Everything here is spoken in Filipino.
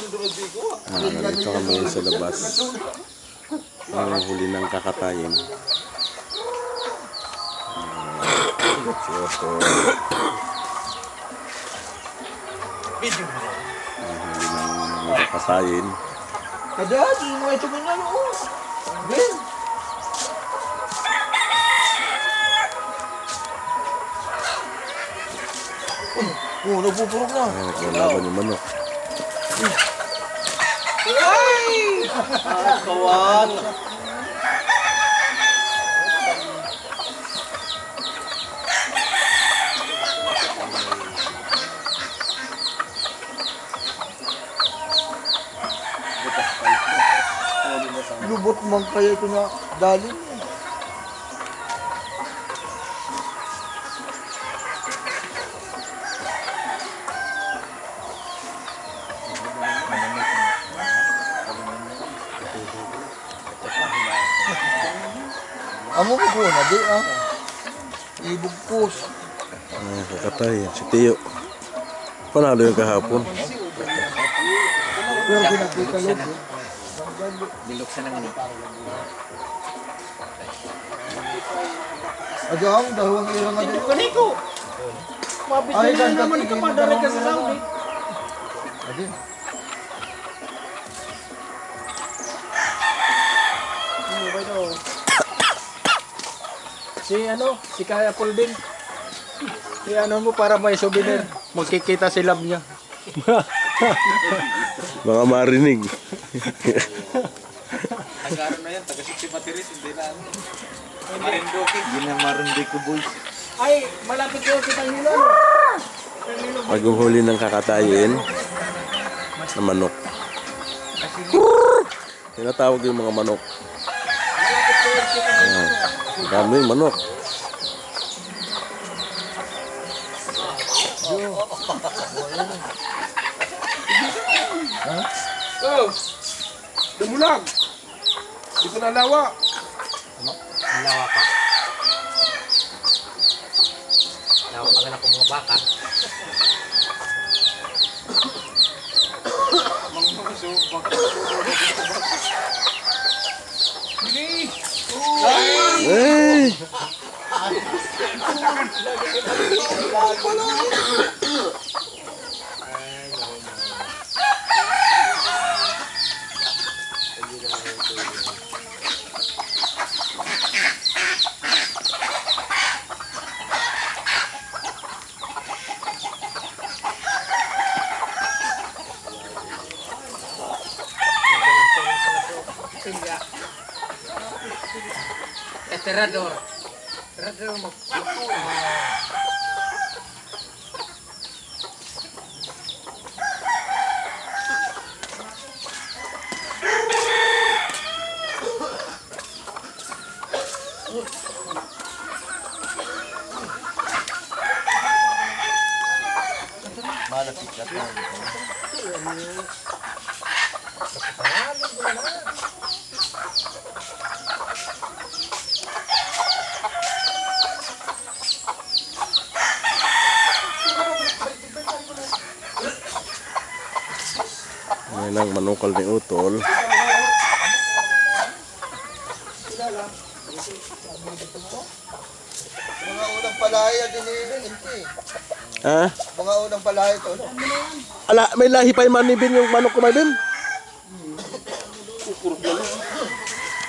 Nandito kami sa labas. Ang huli ng kakatayin. Si Otol. Ang huli ng kakatayin. Kada, di mo ito mo na, oo. Ben. Oh, nagpupurog na. Naglaban yung manok. Ay! Kawan. Lubot man kaya ito na dalim. Amo ko na di ah. Ibugkos. Kakatayin. Si Tiyo. Panalo yung kahapon. Pero ginagkita yun. Diluksan ng ni. Agaw, dahawang irang nga dito. Kaniko. Mabit Ay, na naman ka madara ka sa Saudi. Adi. Si Kaya Paul din. Si ano mo para may souvenir. Magkikita si love niya. Baka marinig. Nagkaroon na yan, taga-60 materis, hindi na ano. Marindoki. Hindi na marundi ko boys. Ay, malapit ko kita hilo. Paghuhuli ng kakatayin na manok. Tinatawag yung mga manok. Dami yung manok. Oh! Dumulag! Dito na lawa! Lawa pa. Lawa pa na kung mga baka. Hey! Terador. Terador mo. Malapit ka na. Ngayon ang manukal ni Utol. Mga unang palaya din Inti. Ha? Mga unang palaya to. No? Ala, may lahi pa yung manibin yung manok ko, Maybin.